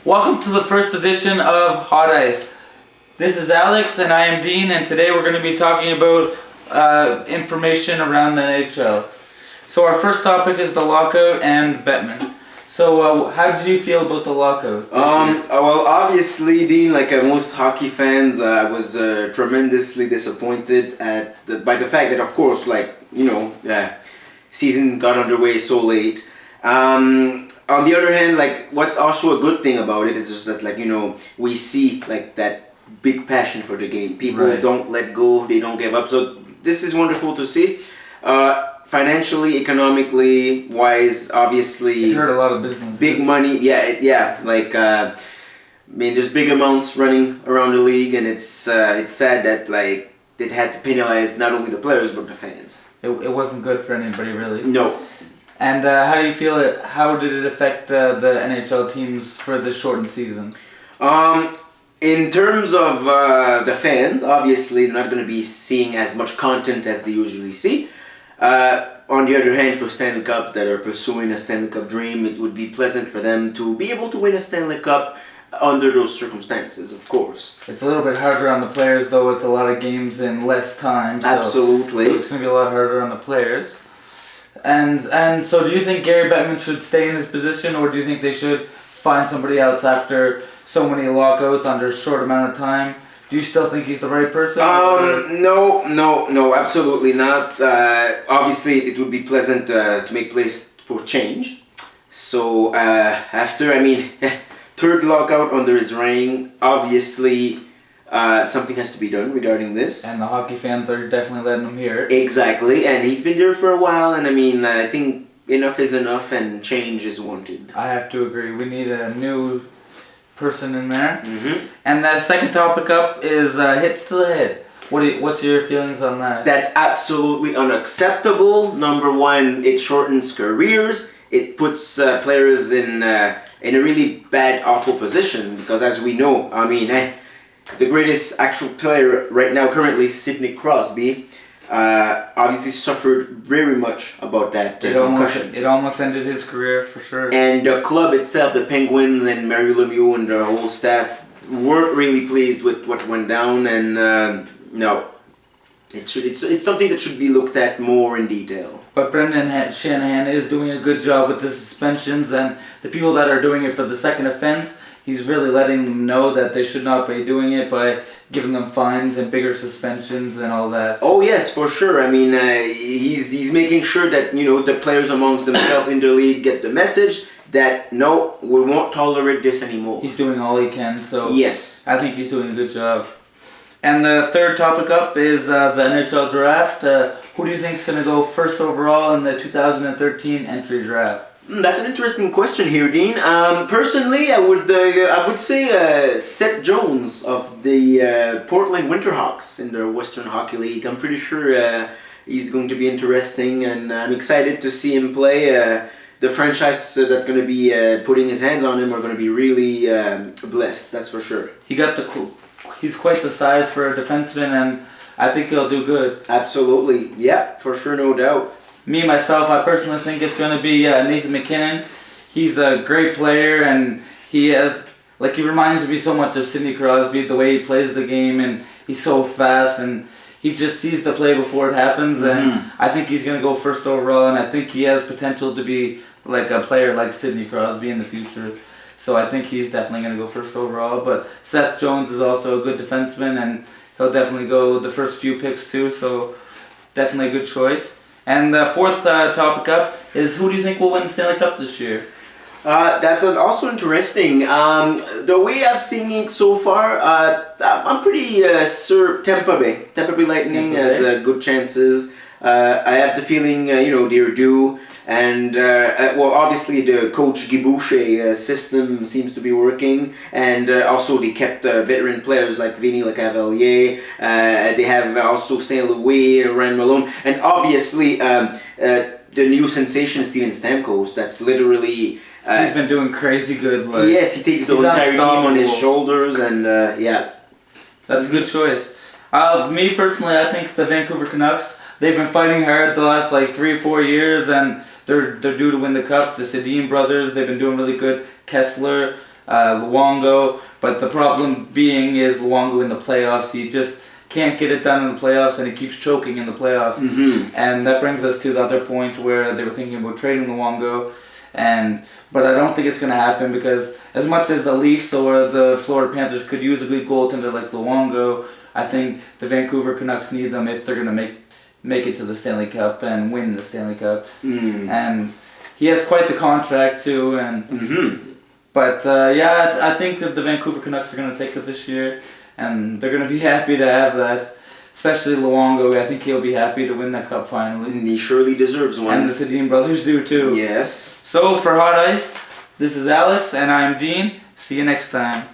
Welcome to the first edition of Hot Ice. This is Alex and I am Dean, and today we're going to be talking about information around the NHL. So our first topic is the lockout and Bettman. So how did you feel about the lockout? Well, obviously, Dean, like most hockey fans, I was tremendously disappointed by the fact that, of course, season got underway so late. On the other hand, what's also a good thing about it is just that, we see that big passion for the game. People don't let go, they don't give up. So this is wonderful to see. Financially, economically wise, obviously, it hurt a lot of businesses. Big money, there's big amounts running around the league, and it's sad that it had to penalize not only the players but the fans. It wasn't good for anybody, really. No. And how do you feel it? How did it affect the NHL teams for this shortened season? In terms of the fans, obviously they're not going to be seeing as much content as they usually see. On the other hand, for Stanley Cups that are pursuing a Stanley Cup dream, it would be pleasant for them to be able to win a Stanley Cup under those circumstances, of course. It's a little bit harder on the players, though. It's a lot of games in less time. Absolutely. So it's going to be a lot harder on the players. And so do you think Gary Bettman should stay in his position, or do you think they should find somebody else after so many lockouts under a short amount of time? Do you still think he's the right person? No, absolutely not. Obviously, it would be pleasant to make place for change. So third lockout under his reign, obviously something has to be done regarding this. And the hockey fans are definitely letting him hear it. Exactly, and he's been there for a while, and I think enough is enough and change is wanted. I have to agree. We need a new person in there. Mm-hmm. And the second topic up is hits to the head. What's your feelings on that? That's absolutely unacceptable. Number one, it shortens careers. It puts players in a really bad, awful position because, as we know, the greatest actual player right now currently, Sidney Crosby, obviously suffered very much about that concussion. It almost ended his career for sure. And the club itself, the Penguins and Mario Lemieux and the whole staff weren't really pleased with what went down, and no. It's something that should be looked at more in detail. But Brendan Shanahan is doing a good job with the suspensions, and the people that are doing it for the second offense, he's really letting them know that they should not be doing it by giving them fines and bigger suspensions and all that. Oh yes, for sure. He's making sure that the players amongst themselves in the league get the message that no, we won't tolerate this anymore. He's doing all he can, so yes, I think he's doing a good job. And the third topic up is the NHL draft. Who do you think is going to go first overall in the 2013 entry draft? That's an interesting question here, Dean. Personally, I would say Seth Jones of the Portland Winterhawks in the Western Hockey League. I'm pretty sure he's going to be interesting, and I'm excited to see him play. The franchise that's going to be putting his hands on him are going to be really blessed. That's for sure. He's quite the size for a defenseman, and I think he'll do good. Absolutely, yeah, for sure, no doubt. Me, myself, I personally think it's going to be Nathan MacKinnon. He's a great player, and he reminds me so much of Sidney Crosby, the way he plays the game, and he's so fast, and he just sees the play before it happens, and I think he's going to go first overall, and I think he has potential to be like a player like Sidney Crosby in the future. So I think he's definitely going to go first overall, but Seth Jones is also a good defenseman, and he'll definitely go the first few picks too, so definitely a good choice. And the fourth topic up is, who do you think will win the Stanley Cup this year? That's also interesting. The way I've seen it so far, I'm pretty sure Tampa Bay Lightning has good chances. I have the feeling, they're due. And, obviously the Coach Guy Boucher system seems to be working. And also they kept veteran players like Vinny Lecavalier. They have also St. Louis, Ryan Malone. And obviously the new sensation, Steven Stamkos. That's literally... he's been doing crazy good. Yes, he takes the entire team on his shoulders, and yeah. That's a good choice. Me personally, I think the Vancouver Canucks, they've been fighting hard the last 3 or 4 years, and they're due to win the cup. The Sedin brothers, they've been doing really good. Kessler, Luongo, but the problem being is Luongo in the playoffs, he just can't get it done in the playoffs, and he keeps choking in the playoffs. And that brings us to the other point where they were thinking about trading Luongo, but I don't think it's going to happen, because as much as the Leafs or the Florida Panthers could use a good goaltender like Luongo, I think the Vancouver Canucks need them if they're going to make it to the Stanley Cup and win the Stanley Cup. And he has quite the contract too, but I think that the Vancouver Canucks are going to take it this year, and they're going to be happy to have that. Especially Luongo, I think he'll be happy to win that cup finally. He surely deserves one. And the Sedin brothers do too. Yes. So for Hot Ice, this is Alex and I'm Dean. See you next time.